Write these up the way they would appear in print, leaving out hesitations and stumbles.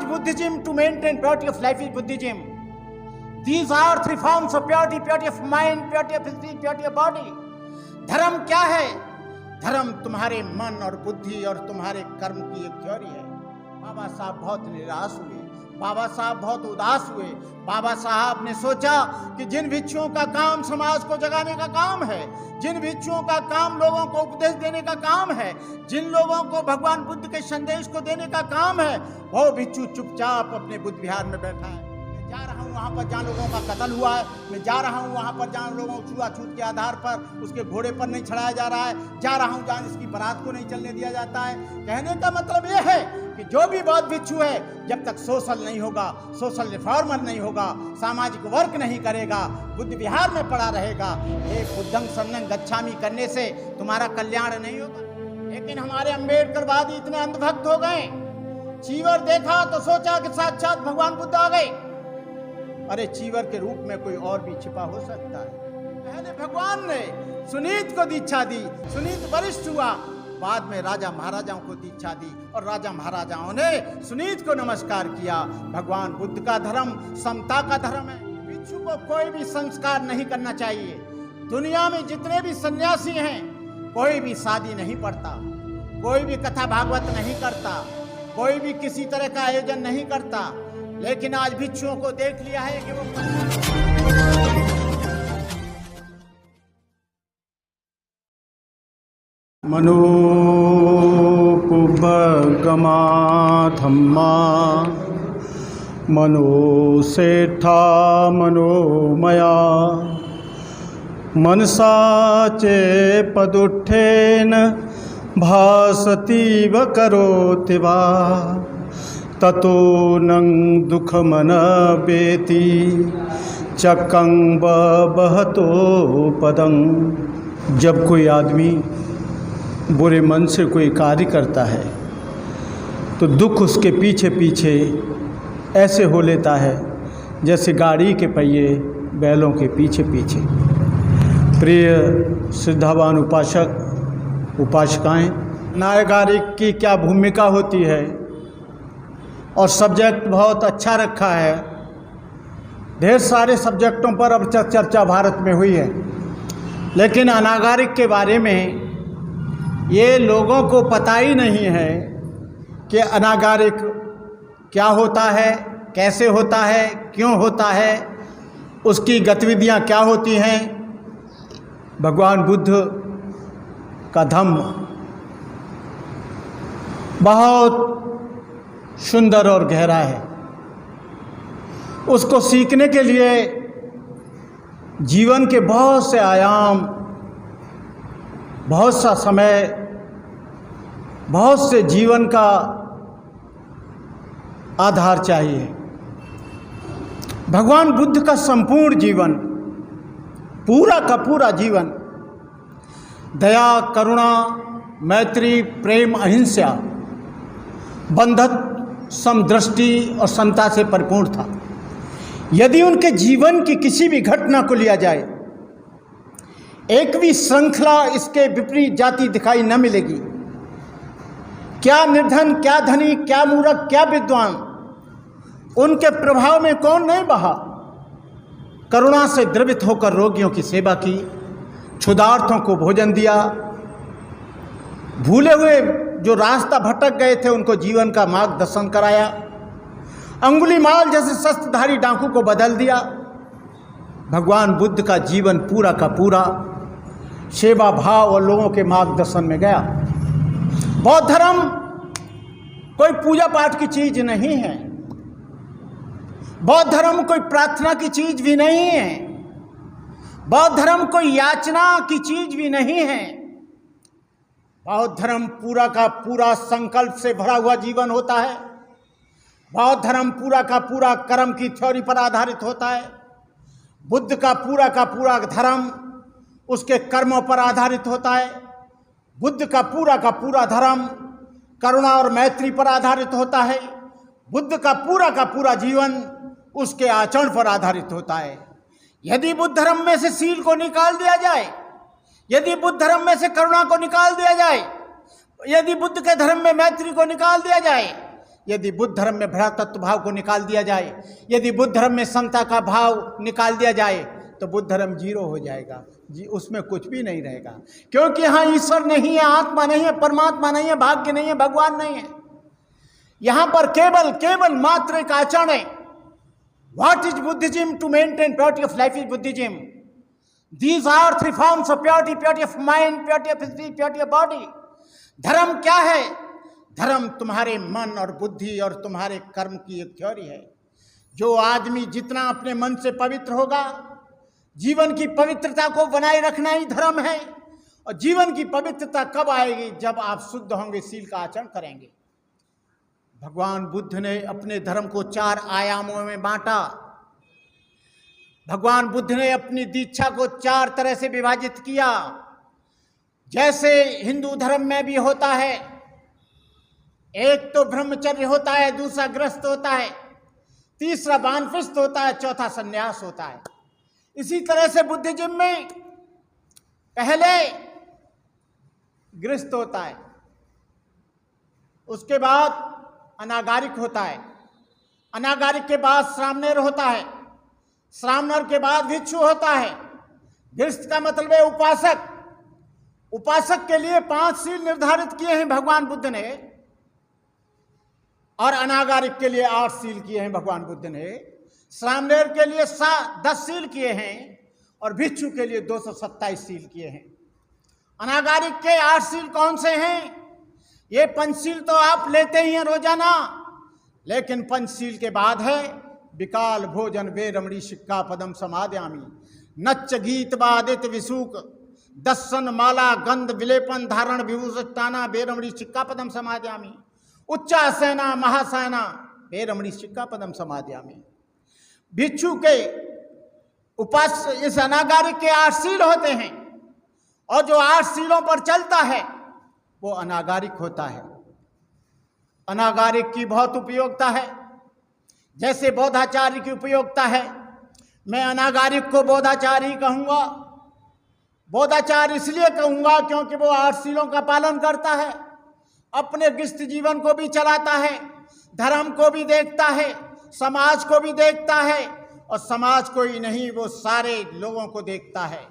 is Buddhism? To maintain purity of life is Buddhism. These are three forms of purity: purity of mind, purity of physique, purity of body. धर्म क्या है? धर्म तुम्हारे मन और बुद्धि और तुम्हारे कर्म की एक थ्योरी है। बाबा साहब बहुत निराश हुए, बाबा साहब बहुत उदास हुए। बाबा साहब ने सोचा कि जिन भिक्षुओं का काम समाज को जगाने का काम है, जिन भिक्षुओं का काम लोगों को उपदेश देने का काम है, जिन लोगों को भगवान बुद्ध के संदेश को देने का काम है, वो भिक्षु चुपचाप अपने बुद्ध विहार में बैठा है। मैं जा रहा हूँ वहाँ पर जहाँ लोगों का कत्ल हुआ है, मैं जा रहा हूँ वहाँ पर जहाँ लोगों को छुआछूत के आधार पर उसके घोड़े पर नहीं चढ़ाया जा रहा है, जा रहा हूँ जहाँ इसकी बारात को नहीं चलने दिया जाता है। कहने का मतलब ये है कि जो भी बौद्ध भिक्षु है, जब तक सोशल नहीं होगा, सोशल रिफॉर्मर नहीं होगा, सामाजिक वर्क नहीं करेगा, बुद्ध विहार में पड़ा रहेगा, एक बुद्धं शरणं गच्छामि करने से तुम्हारा कल्याण नहीं होगा। लेकिन हमारे अम्बेडकरवादी इतने अंधभक्त हो गए, चीवर देखा तो सोचा कि साक्षात भगवान बुद्ध आ गए। अरे चीवर के रूप में कोई और भी छिपा हो सकता है। पहले भगवान ने सुनीत को दीक्षा दी, सुनीत वरिष्ठ हुआ, बाद में राजा महाराजाओं को दीक्षा दी और राजा महाराजाओं ने सुनीत को नमस्कार किया। भगवान बुद्ध का धर्म समता का धर्म है। भिक्षु को कोई भी संस्कार नहीं करना चाहिए। दुनिया में जितने भी सन्यासी हैं, कोई भी शादी नहीं पढ़ता, कोई भी कथा भागवत नहीं करता, कोई भी किसी तरह का आयोजन नहीं करता। लेकिन आज भिक्षुओं को देख लिया है कि वो मनोपुबगमा धम्मा मनोसेठा मनोमया मनसा चे पदुत्थेन भासतीव करोति वा ततो नं दुःखमनपेति चक्कं बहतो पदं। जब कोई आदमी बुरे मन से कोई कार्य करता है तो दुख उसके पीछे पीछे ऐसे हो लेता है जैसे गाड़ी के पहिए बैलों के पीछे पीछे। प्रिय श्रद्धावान उपासक उपासिकाएँ, नायकारिक की क्या भूमिका होती है और सब्जेक्ट बहुत अच्छा रखा है। ढेर सारे सब्जेक्टों पर अब चर्चा भारत में हुई है, लेकिन अनागारिक के बारे में ये लोगों को पता ही नहीं है कि अनागारिक क्या होता है, कैसे होता है, क्यों होता है, उसकी गतिविधियां क्या होती हैं। भगवान बुद्ध का धम्म बहुत सुंदर और गहरा है। उसको सीखने के लिए जीवन के बहुत से आयाम, बहुत सा समय, बहुत से जीवन का आधार चाहिए। भगवान बुद्ध का संपूर्ण जीवन, पूरा का पूरा जीवन दया, करुणा, मैत्री, प्रेम, अहिंसा, बंधत्व, समदृष्टि और समता से परिपूर्ण था। यदि उनके जीवन की किसी भी घटना को लिया जाए, एक भी श्रृंखला इसके विपरीत जाति दिखाई न मिलेगी। क्या निर्धन, क्या धनी, क्या मूर्ख, क्या विद्वान, उनके प्रभाव में कौन नहीं बहा। करुणा से द्रवित होकर रोगियों की सेवा की, क्षुधार्थों को भोजन दिया, भूले हुए जो रास्ता भटक गए थे उनको जीवन का मार्गदर्शन कराया, अंगुलीमाल जैसे शस्त्रधारी डाकू को बदल दिया। भगवान बुद्ध का जीवन पूरा का पूरा सेवा भाव और लोगों के मार्गदर्शन में गया। बौद्ध धर्म कोई पूजा पाठ की चीज नहीं है, बौद्ध धर्म कोई प्रार्थना की चीज भी नहीं है, बौद्ध धर्म कोई याचना की चीज भी नहीं है। बौद्ध धर्म पूरा का पूरा संकल्प से भरा हुआ जीवन होता है। बौद्ध धर्म पूरा का पूरा कर्म की थ्योरी पर आधारित होता है। बुद्ध का पूरा धर्म उसके कर्मों पर आधारित होता है। बुद्ध का पूरा धर्म करुणा और मैत्री पर आधारित होता है। बुद्ध का पूरा जीवन उसके आचरण पर आधारित होता है। यदि बुद्ध धर्म में से शील को निकाल दिया जाए, यदि बुद्ध धर्म में से करुणा को निकाल दिया जाए, यदि बुद्ध के धर्म में मैत्री को निकाल दिया जाए, यदि बुद्ध धर्म में भ्रातृत्व भाव को निकाल दिया जाए, यदि बुद्ध धर्म में समता का भाव निकाल दिया जाए, तो बुद्ध धर्म जीरो हो जाएगा जी, उसमें कुछ भी नहीं रहेगा। क्योंकि यहाँ ईश्वर नहीं है, आत्मा नहीं है, परमात्मा नहीं है, भाग्य नहीं है, भगवान नहीं है। यहाँ पर केवल मात्र एक आचरण है। What is Buddhism? To maintain purity of life is Buddhism. These are three forms of purity: purity of mind, purity of spirit, purity of body. धर्म क्या है? धर्म तुम्हारे मन और बुद्धि और तुम्हारे कर्म की एक थ्योरी है। जो आदमी जितना अपने मन से पवित्र होगा, जीवन की पवित्रता को बनाए रखना ही धर्म है। और जीवन की पवित्रता कब आएगी? जब आप शुद्ध होंगे, शील का आचरण करेंगे। भगवान बुद्ध ने अपने धर्म को 4 आयामों में बांटा। भगवान बुद्ध ने अपनी दीक्षा को 4 तरह से विभाजित किया। जैसे हिंदू धर्म में भी होता है, एक तो ब्रह्मचर्य होता है, दूसरा गृहस्थ होता है, तीसरा वानप्रस्थ होता है, चौथा संन्यास होता है। इसी तरह से बुद्धिज्म में पहले गृहस्थ होता है, उसके बाद अनागारिक होता है, अनागारिक के बाद श्रामणेर होता है, श्रामणेर के बाद भिक्षु होता है। गृहस्थ का मतलब है उपासक। उपासक के लिए 5 शील निर्धारित किए हैं भगवान बुद्ध ने, और अनागारिक के लिए 8 शील किए हैं भगवान बुद्ध ने। श्रामणेर के लिए 10 शील किए हैं, और भिक्षु के लिए 227 शील किए हैं। अनागारिक के 8 शील कौन से हैं? ये पंचशील तो आप लेते ही हैं रोजाना, लेकिन पंचशील के बाद है विकाल भोजन वेरमणि सिक्खापदम समादयामि, नच्च गीत वादित विसूक दर्शन माला गंध विलेपन धारण विभूषिताना वेरमणि सिक्खापदम समादयामि, उच्चासना महासना वेरमणि सिक्खापदम समादयामि। भिक्षु के उपास इस अनागारिक के 8 शील होते हैं, और जो 8 शीलों पर चलता है वो अनागारिक होता है। अनागारिक की बहुत उपयोगिता है, जैसे बौद्धाचार्य की उपयोगिता है। मैं अनागारिक को बौद्धाचार्य कहूँगा। बौद्धाचार्य इसलिए कहूँगा क्योंकि वो 8 शीलों का पालन करता है, अपने गृहस्थ जीवन को भी चलाता है, धर्म को भी देखता है, समाज को भी देखता है, और समाज को ही नहीं वो सारे लोगों को देखता है।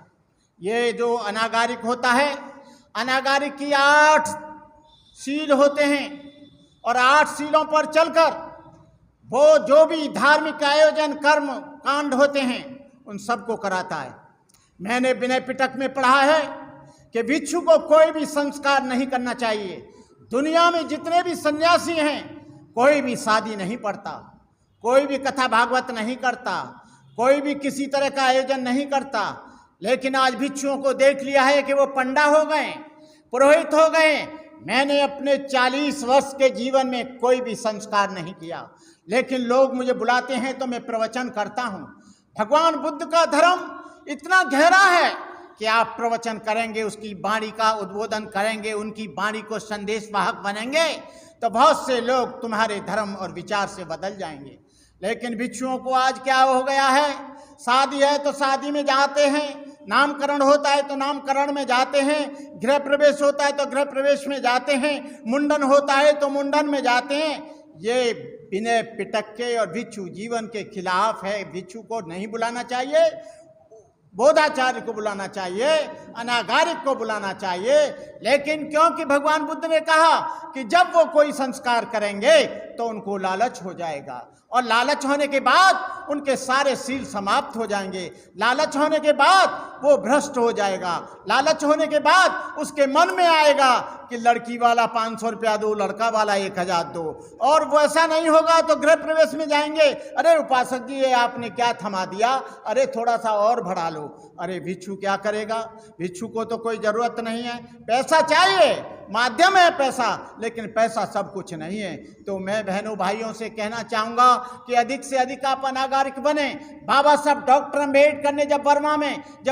ये जो अनागारिक होता है, अनागारिक की 8 शील होते हैं, और 8 शीलों पर चलकर वो जो भी धार्मिक आयोजन कर्म कांड होते हैं उन सबको कराता है। मैंने विनय पिटक में पढ़ा है कि भिक्षु को कोई भी संस्कार नहीं करना चाहिए। दुनिया में जितने भी सन्यासी हैं, कोई भी शादी नहीं पढ़ता, कोई भी कथा भागवत नहीं करता, कोई भी किसी तरह का आयोजन नहीं करता। लेकिन आज भिक्षुओं को देख लिया है कि वो पंडा हो गए, पुरोहित हो गए। मैंने अपने 40 वर्ष के जीवन में कोई भी संस्कार नहीं किया, लेकिन लोग मुझे बुलाते हैं तो मैं प्रवचन करता हूँ। भगवान बुद्ध का धर्म इतना गहरा है कि आप प्रवचन करेंगे, उसकी वाणी का उद्बोधन करेंगे, उनकी वाणी को संदेश वाहक बनेंगे, तो बहुत से लोग तुम्हारे धर्म और विचार से बदल जाएंगे। लेकिन भिक्षुओं को आज क्या हो गया है? शादी है तो शादी में जाते हैं, नामकरण होता है तो नामकरण में जाते हैं, गृह प्रवेश होता है तो गृह प्रवेश में जाते हैं, मुंडन होता है तो मुंडन में जाते हैं। ये विनय पिटक के और भिक्षु जीवन के खिलाफ है। भिक्षु को नहीं बुलाना चाहिए, बौद्धाचार्य को बुलाना चाहिए, अनागारिक को बुलाना चाहिए। लेकिन क्योंकि भगवान बुद्ध ने कहा कि जब वो कोई संस्कार करेंगे तो उनको लालच हो जाएगा, और लालच होने के बाद उनके सारे शील समाप्त हो जाएंगे। लालच होने के बाद वो भ्रष्ट हो जाएगा। लालच होने के बाद उसके मन में आएगा कि लड़की वाला 500 रुपया दो, लड़का वाला 1000 दो, और वैसा नहीं होगा तो गृह प्रवेश में जाएंगे। अरे उपासक जी, ये आपने क्या थमा दिया? अरे थोड़ा सा और बढ़ा लो। अरे भिक्षु क्या करेगा? भिक्षु को तो कोई ज़रूरत नहीं है, पैसा चाहिए, माध्यम है पैसा, लेकिन पैसा सब कुछ नहीं है। तो मैं बहनों भाइयों से कहना चाहूँगा कि अधिक से अधिक आप अनागारिक बने। बाबा साहब डॉक्टर अम्बेडकर ने जब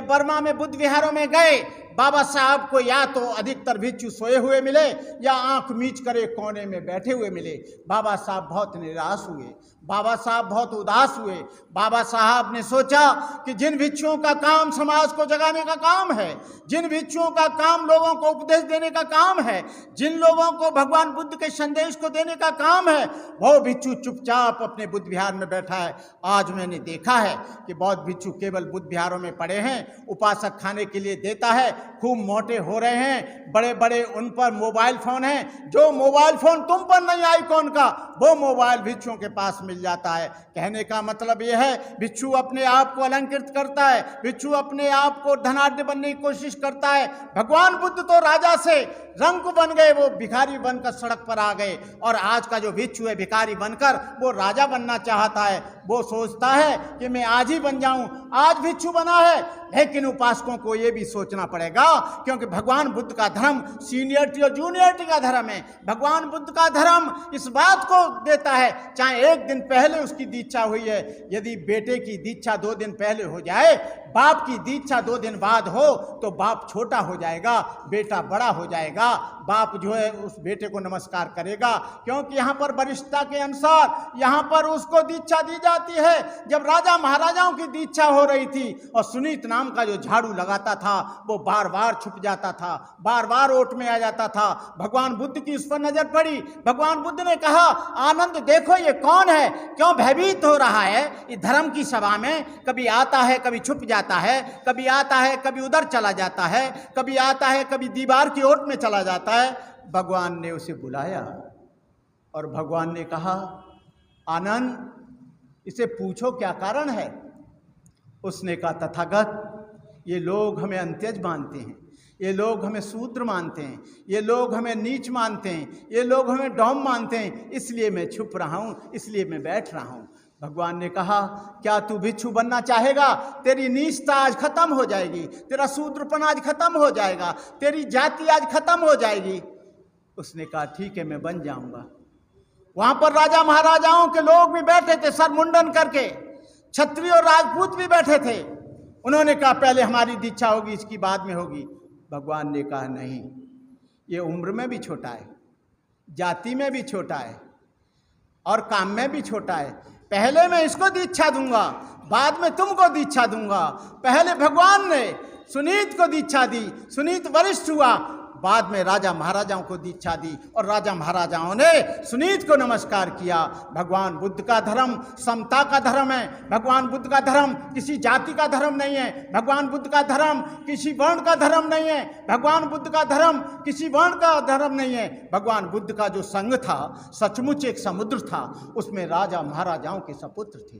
बर्मा में बुद्ध विहारों में गए, बाबा साहब को या तो अधिकतर भिक्षु सोए हुए मिले या आंख मीच कर एक कोने में बैठे हुए मिले। बाबा साहब बहुत निराश हुए, बाबा साहब बहुत उदास हुए। बाबा साहब ने सोचा कि जिन भिक्षुओं का काम समाज को जगाने का काम है, जिन भिक्षुओं का काम लोगों को उपदेश देने का काम है, जिन लोगों को भगवान बुद्ध के संदेश को देने का काम है, वो भिक्षु चुपचाप अपने बुद्ध विहार में बैठा है। आज मैंने देखा है कि बहुत भिक्षु केवल बुद्ध विहारों में पड़े हैं, उपासक खाने के लिए देता है, खूब मोटे हो रहे हैं, बड़े बड़े उन पर मोबाइल फोन हैं। जो मोबाइल फोन तुम पर नहीं आईकॉन का, वो मोबाइल भिक्षुओं के पास मिल जाता है। कहने का मतलब यह है, भिक्षु अपने आप को अलंकृत करता है, भिक्षु अपने आप को धनाढ्य बनने की कोशिश करता है। भगवान बुद्ध तो राजा से रंक बन गए, वो भिखारी बनकर सड़क पर आ गए। और आज का जो भिक्षु है भिखारी बनकर वो राजा बनना चाहता है। वो सोचता है कि मैं आज ही बन जाऊं, आज भिक्षु बना है। लेकिन उपासकों को ये भी सोचना पड़ेगा, क्योंकि भगवान बुद्ध का धर्म सीनियरिटी और जूनियरिटी का धर्म है। भगवान बुद्ध का धर्म इस बात को देता है, चाहे एक दिन पहले उसकी दीक्षा हुई है, यदि बेटे की दीक्षा 2 दिन पहले हो जाए, बाप की दीक्षा 2 दिन बाद हो, तो बाप छोटा हो जाएगा, बेटा बड़ा हो जाएगा। बाप जो है उस बेटे को नमस्कार करेगा, क्योंकि यहाँ पर वरिष्ठता के अनुसार यहाँ पर उसको दीक्षा दी जाती है। जब राजा महाराजाओं की दीक्षा हो रही थी और सुनीत नाम का जो झाड़ू लगाता था वो बार बार छुप जाता था, बार बार ओट में आ जाता था। भगवान बुद्ध की उस पर नजर पड़ी। भगवान बुद्ध ने कहा, आनंद देखो ये कौन है, क्यों भयभीत हो रहा है इस धर्म की सभा में? कभी आता है, कभी छुप जाता है, कभी आता है, कभी उधर चला जाता है, कभी आता है, कभी दीवार की ओट में चला जाता है। भगवान ने उसे बुलाया और भगवान ने कहा, आनंद इसे पूछो क्या कारण है। उसने कहा, तथागत ये लोग हमें अंत्यज मानते हैं, ये लोग हमें शूद्र मानते हैं, ये लोग हमें नीच मानते हैं, ये लोग हमें डौम मानते हैं, इसलिए मैं छुप रहा हूँ, इसलिए मैं बैठ रहा हूँ। भगवान ने कहा, क्या तू भिक्षु बनना चाहेगा? तेरी नीचता आज खत्म हो जाएगी, तेरा शूद्रपन आज खत्म हो जाएगा, तेरी जाति आज खत्म हो जाएगी। उसने कहा, ठीक है, मैं बन जाऊंगा। वहां पर राजा महाराजाओं के लोग भी बैठे थे, सर मुंडन करके, क्षत्रिय और राजपूत भी बैठे थे। उन्होंने कहा, पहले हमारी दीक्षा होगी, इसकी बाद में होगी। भगवान ने कहा, नहीं, ये उम्र में भी छोटा है, जाति में भी छोटा है और काम में भी छोटा है। पहले मैं इसको दीक्षा दूंगा, बाद में तुमको दीक्षा दूंगा। पहले भगवान ने सुनीत को दीक्षा दी, सुनीत वरिष्ठ हुआ, बाद में राजा महाराजाओं को दीक्षा दी और राजा महाराजाओं ने सुनीत को नमस्कार किया। भगवान बुद्ध का धर्म समता का धर्म है। भगवान बुद्ध का धर्म किसी जाति का धर्म नहीं है। भगवान बुद्ध का धर्म किसी वर्ण का धर्म नहीं है। भगवान बुद्ध का धर्म किसी वर्ण का धर्म नहीं है। भगवान बुद्ध का जो संघ था सचमुच एक समुद्र था, उसमें राजा महाराजाओं के सपुत्र थे,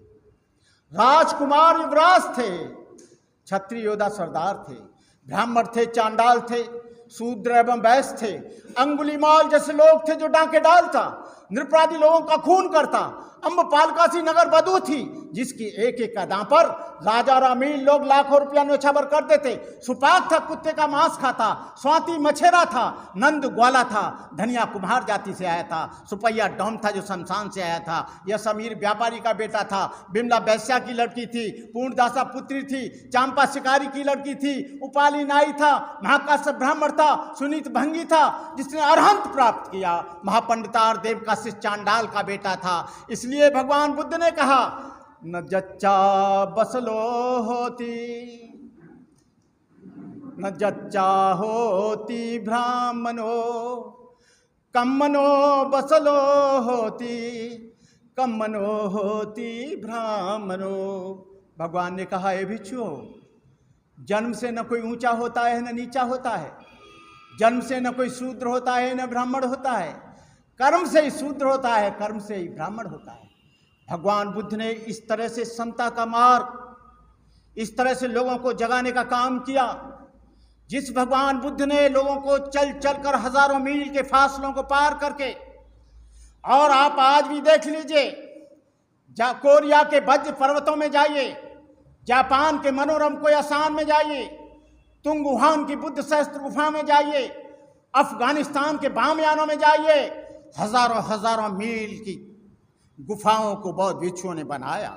राजकुमार युवराज थे, क्षत्रिय योद्धा सरदार थे, ब्राह्मण थे, चांडाल थे, शूद्र एवं वैश्य थे, अंगुलीमाल जैसे लोग थे जो डांके डालता, नृपादि लोगों का खून करता, अम्बपालकासी नगर बधू थी जिसकी एक एक अदा पर राजा और अमीर लोग लाखों रुपया न्योछावर कर देते। सुपाक था, कुत्ते का मांस खाता, स्वाति मछेरा था, नंद ग्वाला था, धनिया कुम्हार जाति से आया था, सुपैया डॉम था जो शमशान से आया था, यह समीर व्यापारी का बेटा था, बिमला वैश्या की लड़की थी, पूर्णदासा पुत्री थी, चांपा शिकारी की लड़की थी, उपाली नाई था, महाकाश्यप ब्राह्मण था, सुनीत भंगी था जिसने अरहंत प्राप्त किया, महापंडितार देव का शिष्य चांडाल का बेटा था। इसलिए भगवान बुद्ध ने कहा, न जच्चा बसलो होती, न जच्चा होती ब्राह्मणो, कम्मनो बसलो होती, कम्मनो होती ब्राह्मणो। भगवान ने कहा, हे भिक्षुओं, जन्म से न कोई ऊंचा होता है न नीचा होता है, जन्म से न कोई शूद्र होता है न ब्राह्मण होता है, कर्म से ही शूद्र होता है, कर्म से ही ब्राह्मण होता है। भगवान बुद्ध ने इस तरह से समता का मार्ग, इस तरह से लोगों को जगाने का काम किया। जिस भगवान बुद्ध ने लोगों को चल चल कर हजारों मील के फासलों को पार करके, और आप आज भी देख लीजिए, कोरिया के वज्र पर्वतों में जाइए, जापान के मनोरम कोयासान में जाइए, तुंगुहान की बुद्ध सहस्त्र गुफा में जाइए, अफगानिस्तान के बामयानों में जाइए, हजारों हजारों मील की गुफाओं को बौद्ध भिक्षुओं ने बनाया।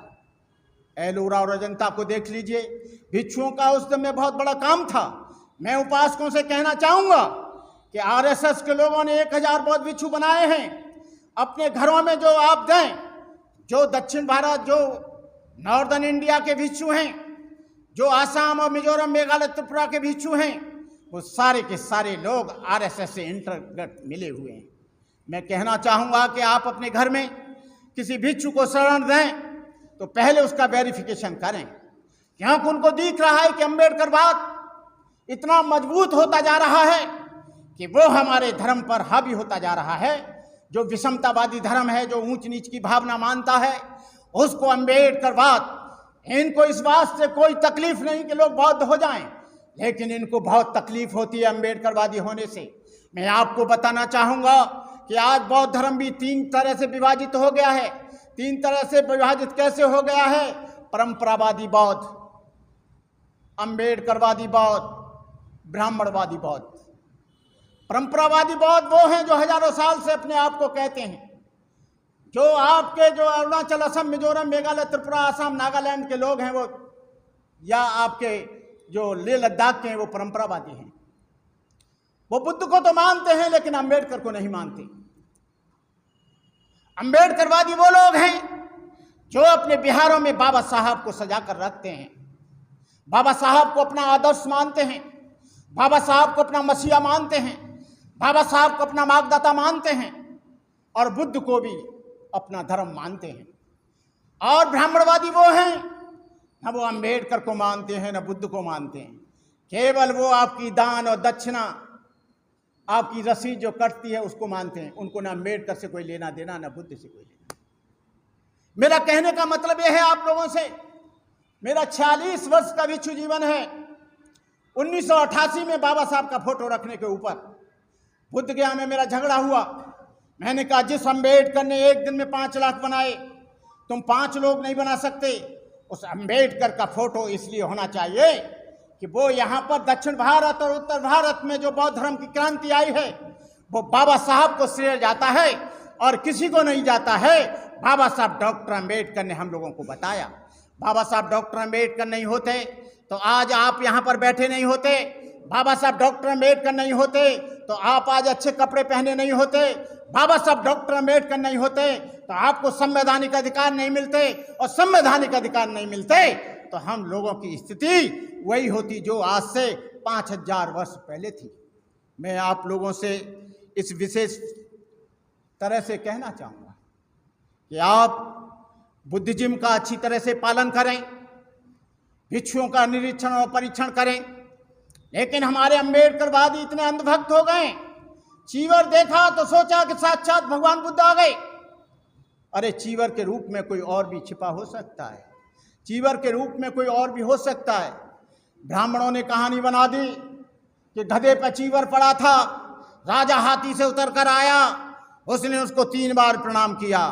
एलोरा और अजंता को देख लीजिए, भिक्षुओं का उस समय बहुत बड़ा काम था। मैं उपासकों से कहना चाहूंगा कि आरएसएस के लोगों ने 1000 बौद्ध भिक्षु बनाए हैं। अपने घरों में जो आप दें, जो दक्षिण भारत, जो नॉर्दर्न इंडिया के भिक्षु हैं, जो आसाम और मिजोरम, मेघालय, त्रिपुरा के भिक्षु हैं, वो सारे के सारे लोग आरएसएस से इंटरगत मिले हुए हैं। मैं कहना चाहूँगा कि आप अपने घर में किसी भिक्षु को शरण दें तो पहले उसका वेरिफिकेशन करें, क्योंकि उनको दिख रहा है कि अम्बेडकरवाद इतना मजबूत होता जा रहा है कि वो हमारे धर्म पर हावी होता जा रहा है। जो विषमतावादी धर्म है, जो ऊंच नीच की भावना मानता है, उसको अम्बेडकरवाद, इनको इस बात से कोई तकलीफ नहीं कि लोग बौद्ध हो जाएं, लेकिन इनको बहुत तकलीफ होती है अम्बेडकरवादी होने से। मैं आपको बताना चाहूँगा कि आज बौद्ध धर्म भी 3 तरह से विभाजित हो गया है। 3 तरह से विभाजित कैसे हो गया है? परंपरावादी बौद्ध, अम्बेडकरवादी बौद्ध, ब्राह्मणवादी बौद्ध। परंपरावादी बौद्ध वो हैं जो हजारों साल से अपने आप को कहते हैं, जो आपके जो अरुणाचल, असम, मिजोरम, मेघालय, त्रिपुरा, आसाम, नागालैंड के लोग हैं वो, या आपके जो लेह लद्दाख के हैं, वो परंपरावादी हैं। वो बुद्ध को तो मानते हैं लेकिन अम्बेडकर को नहीं मानते। अम्बेडकरवादी वो लोग हैं जो अपने बिहारों में बाबा साहब को सजा कर रखते हैं, बाबा साहब को अपना आदर्श मानते हैं, बाबा साहब को अपना मसीहा मानते हैं, बाबा साहब को अपना मार्गदाता मानते हैं, और बुद्ध को भी अपना धर्म मानते हैं। और ब्राह्मणवादी वो हैं, न वो अम्बेडकर को मानते हैं न बुद्ध को मानते हैं। केवल वो आपकी दान और दक्षिणा, आपकी रसीद जो कटती है उसको मानते हैं। उनको ना अम्बेडकर से कोई लेना देना, ना बुद्ध से कोई लेना। मेरा कहने का मतलब यह है आप लोगों से, मेरा 46 वर्ष का भिक्षु जीवन है। 1988 में बाबा साहब का फोटो रखने के ऊपर बुद्ध गया में मेरा झगड़ा हुआ। मैंने कहा जिस अम्बेडकर ने एक दिन में 5 लाख बनाए, तुम 5 लोग नहीं बना सकते। उस अम्बेडकर का फोटो इसलिए होना चाहिए कि वो यहाँ पर दक्षिण भारत और उत्तर भारत में जो बौद्ध धर्म की क्रांति आई है, वो बाबा साहब को श्रेय जाता है और किसी को नहीं जाता है। बाबा साहब डॉक्टर अम्बेडकर ने हम लोगों को बताया। बाबा साहब डॉक्टर अम्बेडकर नहीं होते तो आज आप यहाँ पर बैठे नहीं होते। बाबा साहब डॉक्टर अम्बेडकर नहीं होते तो आप आज अच्छे कपड़े पहने नहीं होते। बाबा साहब डॉक्टर अम्बेडकर नहीं होते तो आपको संवैधानिक अधिकार नहीं मिलते, और संवैधानिक अधिकार नहीं मिलते तो हम लोगों की स्थिति वही होती जो आज से 5000 वर्ष पहले थी। मैं आप लोगों से इस विशेष तरह से कहना चाहूँगा कि आप बुद्धिज्म का अच्छी तरह से पालन करें, भिक्षुओं का निरीक्षण और परीक्षण करें। लेकिन हमारे अम्बेडकरवादी इतने अंधभक्त हो गए, चीवर देखा तो सोचा कि साक्षात भगवान बुद्ध आ गए। अरे चीवर के रूप में कोई और भी छिपा हो सकता है, चीवर के रूप में कोई और भी हो सकता है। ब्राह्मणों ने कहानी बना दी कि गधे पर चीवर पड़ा था, राजा हाथी से उतर कर आया, उसने उसको 3 बार प्रणाम किया।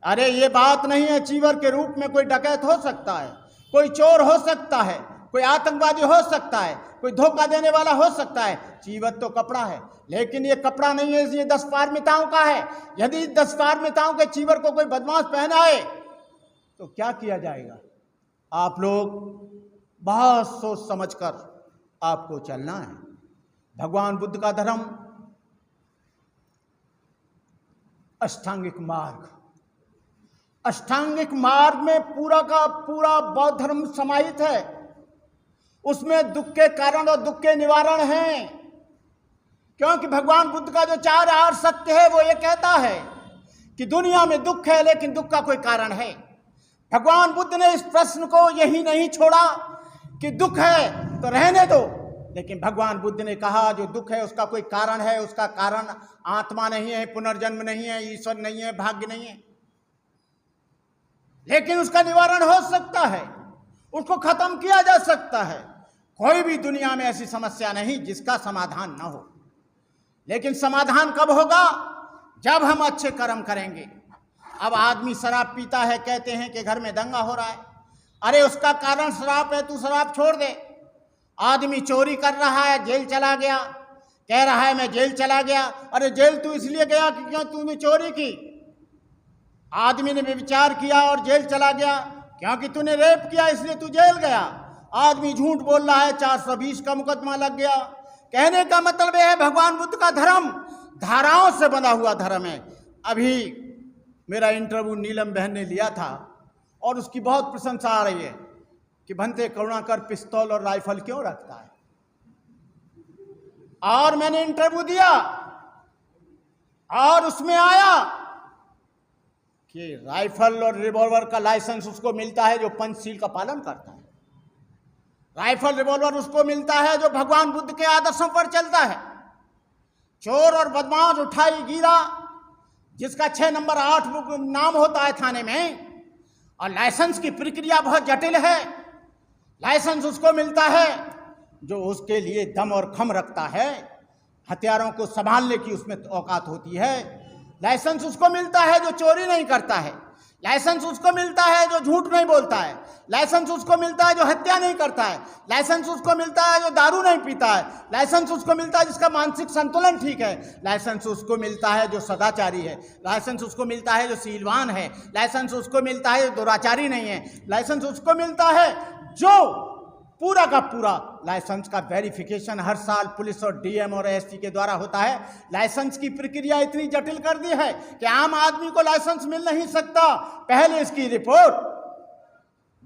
अरे ये बात नहीं है, चीवर के रूप में कोई डकैत हो सकता है, कोई चोर हो सकता है, कोई आतंकवादी हो सकता है, कोई धोखा देने वाला हो सकता है। चीवर तो कपड़ा है, लेकिन ये कपड़ा नहीं है, ये 10 पारमिताओं का है। यदि 10 पारमिताओं के चीवर को कोई बदमाश पहनाए तो क्या किया जाएगा? आप लोग बहुत सोच समझकर आपको चलना है। भगवान बुद्ध का धर्म अष्टांगिक मार्ग, अष्टांगिक मार्ग में पूरा का पूरा बौद्ध धर्म समाहित है। उसमें दुख के कारण और दुख के निवारण हैं, क्योंकि भगवान बुद्ध का जो 4 आर सत्य है वो ये कहता है कि दुनिया में दुख है लेकिन दुख का कोई कारण है। भगवान बुद्ध ने इस प्रश्न को यही नहीं छोड़ा कि दुख है तो रहने दो, लेकिन भगवान बुद्ध ने कहा जो दुख है उसका कोई कारण है। उसका कारण आत्मा नहीं है, पुनर्जन्म नहीं है, ईश्वर नहीं है, भाग्य नहीं है, लेकिन उसका निवारण हो सकता है, उसको खत्म किया जा सकता है। कोई भी दुनिया में ऐसी समस्या नहीं जिसका समाधान न हो, लेकिन समाधान कब होगा? जब हम अच्छे कर्म करेंगे। अब आदमी शराब पीता है, कहते हैं कि घर में दंगा हो रहा है। अरे उसका कारण शराब है, तू शराब छोड़ दे। आदमी चोरी कर रहा है, जेल चला गया, कह रहा है मैं जेल चला गया। अरे जेल तू इसलिए गया कि क्यों तूने चोरी की। आदमी ने व्यभिचार किया और जेल चला गया क्योंकि तूने रेप किया, इसलिए तू जेल गया। आदमी झूठ बोल रहा है, 420 का मुकदमा लग गया। कहने का मतलब यह है भगवान बुद्ध का धर्म धाराओं से बंधा हुआ धर्म है। अभी मेरा इंटरव्यू नीलम बहन ने लिया था और उसकी बहुत प्रशंसा आ रही है कि भंते करुणाकर पिस्तौल और राइफल क्यों रखता है। और मैंने इंटरव्यू दिया और उसमें आया कि राइफल और रिवॉल्वर का लाइसेंस उसको मिलता है जो पंचशील का पालन करता है। राइफल रिवॉल्वर उसको मिलता है जो भगवान बुद्ध के आदर्शों पर चलता है। चोर और बदमाश उठाई गिरा जिसका 6 नंबर 8 नाम होता है थाने में, और लाइसेंस की प्रक्रिया बहुत जटिल है। लाइसेंस उसको मिलता है जो उसके लिए दम और खम रखता है, हथियारों को संभालने की उसमें औकात होती है। लाइसेंस उसको मिलता है जो चोरी नहीं करता है। लाइसेंस उसको मिलता है जो झूठ नहीं बोलता है। लाइसेंस उसको मिलता है जो हत्या नहीं करता है। लाइसेंस उसको मिलता है जो दारू नहीं पीता है। लाइसेंस उसको मिलता है जिसका मानसिक संतुलन ठीक है। लाइसेंस उसको मिलता है जो सदाचारी है। लाइसेंस उसको मिलता है जो शीलवान है। लाइसेंस उसको मिलता है जो दुराचारी नहीं है। लाइसेंस उसको मिलता है जो पूरा का पूरा लाइसेंस का वेरिफिकेशन हर साल पुलिस और डीएम और एसपी के द्वारा होता है। लाइसेंस की प्रक्रिया इतनी जटिल कर दी है कि आम आदमी को लाइसेंस मिल नहीं सकता। पहले इसकी रिपोर्ट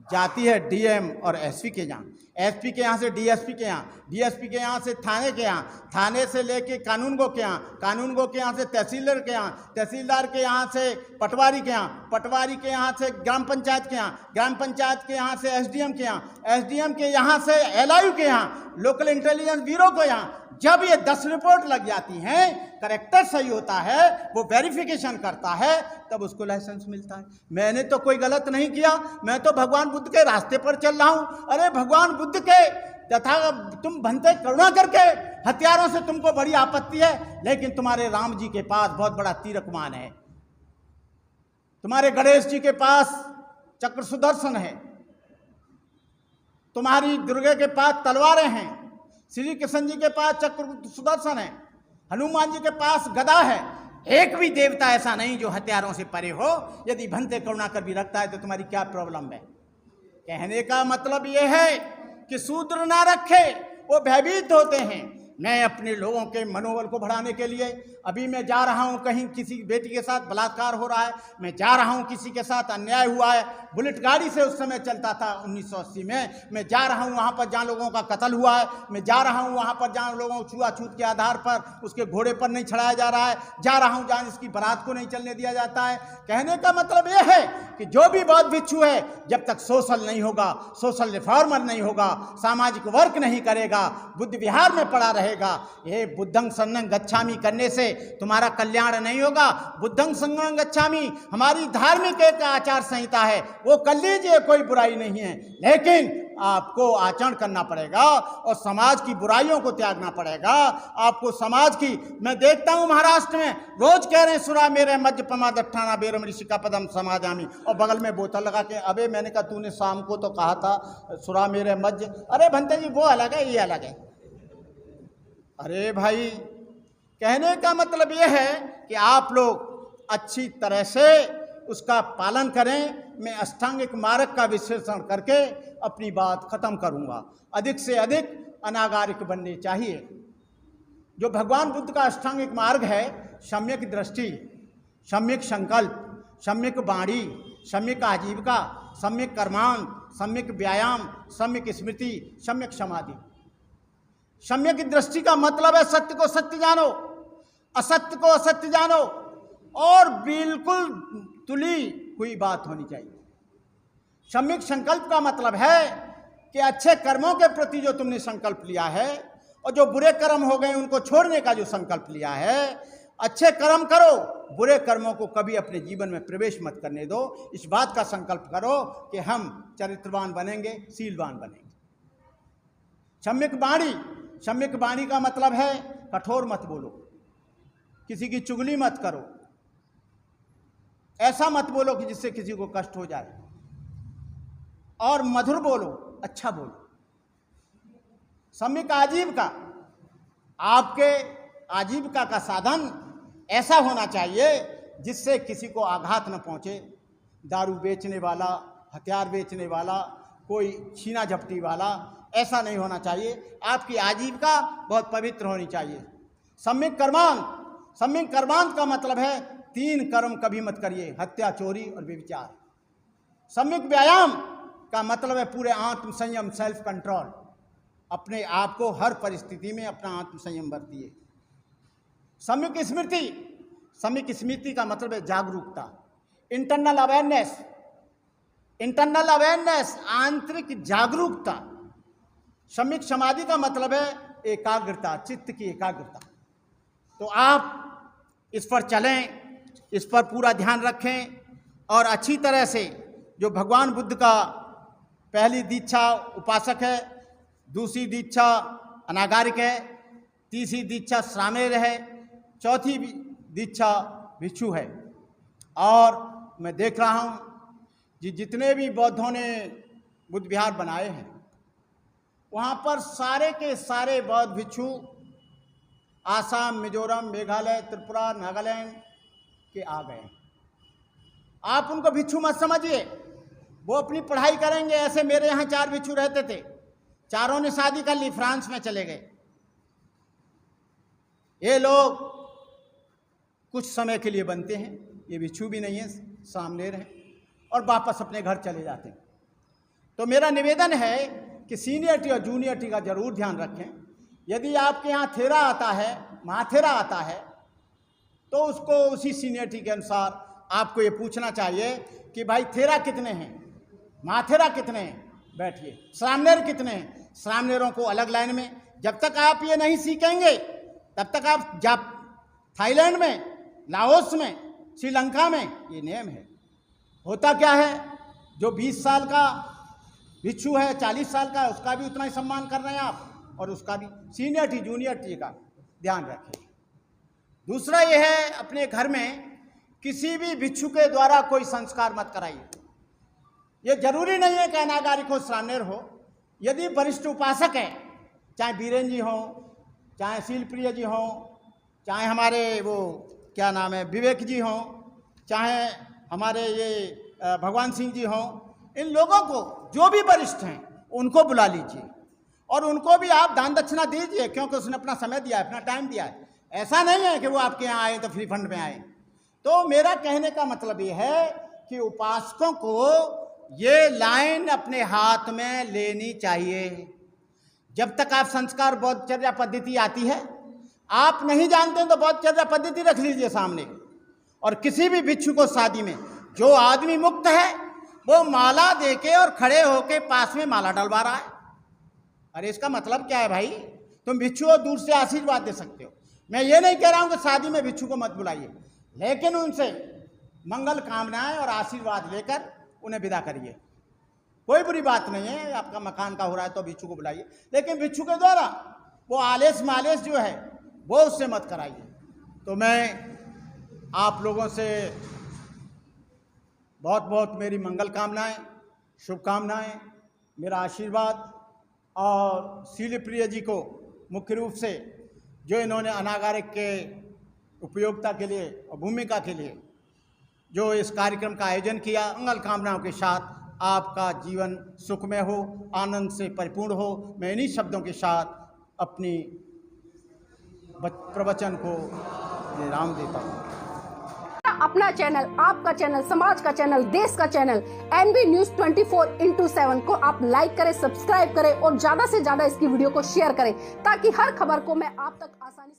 जाती है डीएम और एसपी के यहाँ, एसपी के यहाँ से डीएसपी के यहाँ, डीएसपी के यहाँ से थाने के यहाँ, थाने से लेके कानूनगो के यहाँ, कानूनगो के यहाँ से तहसीलदार के यहाँ, तहसीलदार के यहाँ से पटवारी के यहाँ, पटवारी के यहाँ से ग्राम पंचायत के यहाँ, ग्राम पंचायत के यहाँ से एसडीएम के यहाँ, एसडीएम के यहाँ से एलआईयू के यहाँ, लोकल इंटेलिजेंस ब्यूरो को यहाँ। जब ये 10 रिपोर्ट लग जाती हैं, करेक्टर सही होता है, वो वेरिफिकेशन करता है, तब उसको लाइसेंस मिलता है। मैंने तो कोई गलत नहीं किया, मैं तो भगवान बुद्ध के रास्ते पर चल रहा हूँ। अरे भगवान बुद्ध के तथा तुम भंते करुणा करके हथियारों से तुमको बड़ी आपत्ति है, लेकिन तुम्हारे राम जी के पास बहुत बड़ा तीरकमान है, तुम्हारे गणेश जी के पास चक्र सुदर्शन है, तुम्हारी दुर्गा के पास तलवारें हैं, श्री कृष्ण जी के पास चक्र सुदर्शन है, हनुमान जी के पास गदा है। एक भी देवता ऐसा नहीं जो हथियारों से परे हो। यदि भंते करुणाकर भी रखता है तो तुम्हारी क्या प्रॉब्लम है। कहने का मतलब यह है कि शूद्र ना रखे, वो भयभीत होते हैं। मैं अपने लोगों के मनोबल को बढ़ाने के लिए अभी मैं जा रहा हूं, कहीं किसी बेटी के साथ बलात्कार हो रहा है, मैं जा रहा हूं, किसी के साथ अन्याय हुआ है, बुलेट गाड़ी से उस समय चलता था 1980 में, मैं जा रहा हूं वहां पर जहां लोगों का कत्ल हुआ है, मैं जा रहा हूं वहां पर जहां लोगों को छुआछूत के आधार पर उसके घोड़े पर नहीं चढ़ाया जा रहा है, जा रहा हूं जहां इसकी बारात को नहीं चलने दिया जाता है। कहने का मतलब यह है कि जो भी बौद्ध भिक्षु है, जब तक सोशल नहीं होगा, सोशल रिफॉर्मर नहीं होगा, सामाजिक वर्क नहीं करेगा, बुद्ध विहार में पड़ा रहेगा, ये बुद्धं शरणं गच्छामि करने से तुम्हारा कल्याण नहीं होगा। बुद्धं शरणं गच्छामि हमारी धार्मिक एक आचार संहिता है, वो कर लीजिए, कोई बुराई नहीं है, लेकिन आपको आचरण करना पड़ेगा और समाज की बुराइयों को त्यागना पड़ेगा। आपको समाज की, मैं देखता हूं महाराष्ट्र में रोज कह रहे हैं सुरा मेरे मध्य प्रमादठाना बेरम ऋषिका पदम समाजामी, और बगल में बोतल लगा के, अबे मैंने कहा तूने शाम को तो कहा था सुरा मेरे मध्य, अरे भंते जी वो अलग है ये अलग है। अरे भाई, कहने का मतलब यह है कि आप लोग अच्छी तरह से उसका पालन करें। मैं अष्टांगिक मार्ग का विश्लेषण करके अपनी बात खत्म करूंगा। अधिक से अधिक अनागारिक बनने चाहिए। जो भगवान बुद्ध का अष्टांगिक मार्ग है, सम्यक दृष्टि, सम्यक संकल्प, सम्यक वाणी, सम्यक आजीविका, सम्यक कर्मांग, सम्यक व्यायाम, सम्यक स्मृति, सम्यक समाधि। सम्यक दृष्टि का मतलब है सत्य को सत्य जानो, असत्य को असत्य जानो, और बिल्कुल तुली हुई बात होनी चाहिए। सम्यक संकल्प का मतलब है कि अच्छे कर्मों के प्रति जो तुमने संकल्प लिया है और जो बुरे कर्म हो गए उनको छोड़ने का जो संकल्प लिया है, अच्छे कर्म करो, बुरे कर्मों को कभी अपने जीवन में प्रवेश मत करने दो। इस बात का संकल्प करो कि हम चरित्रवान बनेंगे, शीलवान बनेंगे। सम्यक वाणी, सम्यक वाणी का मतलब है कठोर मत बोलो, किसी की चुगली मत करो, ऐसा मत बोलो कि जिससे किसी को कष्ट हो जाए, और मधुर बोलो, अच्छा बोलो। सम्यक आजीविका, आपके आजीविका का साधन ऐसा होना चाहिए जिससे किसी को आघात न पहुंचे। दारू बेचने वाला, हथियार बेचने वाला, कोई छीना झपटी वाला ऐसा नहीं होना चाहिए। आपकी आजीविका बहुत पवित्र होनी चाहिए। सम्यक कर्मांत, सम्यक कर्मांत का मतलब है 3 कर्म कभी मत करिए, हत्या, चोरी और व्यभिचार। सम्यक व्यायाम का मतलब है पूरे आत्म संयम, सेल्फ कंट्रोल। अपने आप को हर परिस्थिति में अपना आत्म संयम बरतिए। सम्यक स्मृति, सम्यक स्मृति का मतलब है जागरूकता, इंटरनल अवेयरनेस, इंटरनल अवेयरनेस, आंतरिक जागरूकता। सम्यक समाधि का मतलब है एकाग्रता, चित्त की एकाग्रता। तो आप इस पर चलें, इस पर पूरा ध्यान रखें और अच्छी तरह से, जो भगवान बुद्ध का पहली दीक्षा उपासक है, दूसरी दीक्षा अनागारिक है, तीसरी दीक्षा श्रामेर है, चौथी दीक्षा भिक्षु है। और मैं देख रहा हूँ कि जितने भी बौद्धों ने बुद्ध विहार बनाए हैं, वहाँ पर सारे के सारे बौद्ध भिक्षु आसाम, मिजोरम, मेघालय, त्रिपुरा, नागालैंड के आ गए। आप उनको भिक्षु मत समझिए, वो अपनी पढ़ाई करेंगे। ऐसे मेरे यहाँ 4 भिक्षु रहते थे, चारों ने शादी कर ली, फ्रांस में चले गए। ये लोग कुछ समय के लिए बनते हैं, ये भिक्षु भी नहीं है, सामने रहे और वापस अपने घर चले जाते हैं। तो मेरा निवेदन है कि सीनियरिटी और जूनियरिटी का जरूर ध्यान रखें। यदि आपके यहाँ थेरा आता है, महाथेरा आता है, तो उसको उसी सीनियरिटी के अनुसार आपको ये पूछना चाहिए कि भाई थेरा कितने हैं, महाथेरा कितने हैं, बैठिए। श्रामणेर कितने हैं, श्रामणेरों को अलग लाइन में। जब तक आप ये नहीं सीखेंगे तब तक आप थाईलैंड में, लाओस में, श्रीलंका में ये नियम है। होता क्या है, जो 20 साल का भिक्षु है, 40 साल का है, उसका भी उतना ही सम्मान कर रहे हैं आप, और उसका भी सीनियरिटी जूनियरिटी का ध्यान रखें। दूसरा ये है, अपने घर में किसी भी भिक्षु के द्वारा कोई संस्कार मत कराइए। ये जरूरी नहीं है कि अनागारिक हो, श्रामणेर हो। यदि वरिष्ठ उपासक है, चाहे बीरेन जी हों, चाहे शीलप्रिय जी हों, चाहे हमारे वो क्या नाम है विवेक जी हों, चाहे हमारे ये भगवान सिंह जी हों, इन लोगों को, जो भी वरिष्ठ हैं, उनको बुला लीजिए और उनको भी आप दान दक्षिणा दीजिए, क्योंकि उसने अपना समय दिया है, अपना टाइम दिया है। ऐसा नहीं है कि वो आपके यहाँ आए तो फ्री फंड में आए। तो मेरा कहने का मतलब ये है कि उपासकों को ये लाइन अपने हाथ में लेनी चाहिए। जब तक आप संस्कार बौद्धचर्या पद्धति आती है, आप नहीं जानते तो बौद्धचर्या पद्धति रख लीजिए सामने। और किसी भी भिक्षु को शादी में, जो आदमी मुक्त है वो माला देके और खड़े होके पास में माला डलवा रहा है। अरे इसका मतलब क्या है भाई? तुम भिक्षु हो, दूर से आशीर्वाद दे सकते हो। मैं ये नहीं कह रहा हूँ कि शादी में भिक्षु को मत बुलाइए, लेकिन उनसे मंगल कामनाएं और आशीर्वाद लेकर उन्हें विदा करिए। कोई बुरी बात नहीं है, आपका मकान का हो रहा है तो भिक्षु को बुलाइए, लेकिन भिक्षु के द्वारा वो आलेस मालेस जो है वो उससे मत कराइए। तो मैं आप लोगों से बहुत बहुत मेरी मंगल कामनाएं, शुभकामनाएं, मेरा आशीर्वाद। और शीलप्रिय जी को मुख्य रूप से, जो इन्होंने अनागारिक के उपयोगिता के लिए और भूमिका के लिए जो इस कार्यक्रम का आयोजन किया, मंगल कामनाओं के साथ आपका जीवन सुखमय हो, आनंद से परिपूर्ण हो। मैं इन्हीं शब्दों के साथ अपनी प्रवचन को विराम देता हूँ। अपना चैनल, आपका चैनल, समाज का चैनल, देश का चैनल NV News 24/7 को आप लाइक करें, सब्सक्राइब करें और ज्यादा से ज्यादा इसकी वीडियो को शेयर करें, ताकि हर खबर को मैं आप तक आसानी से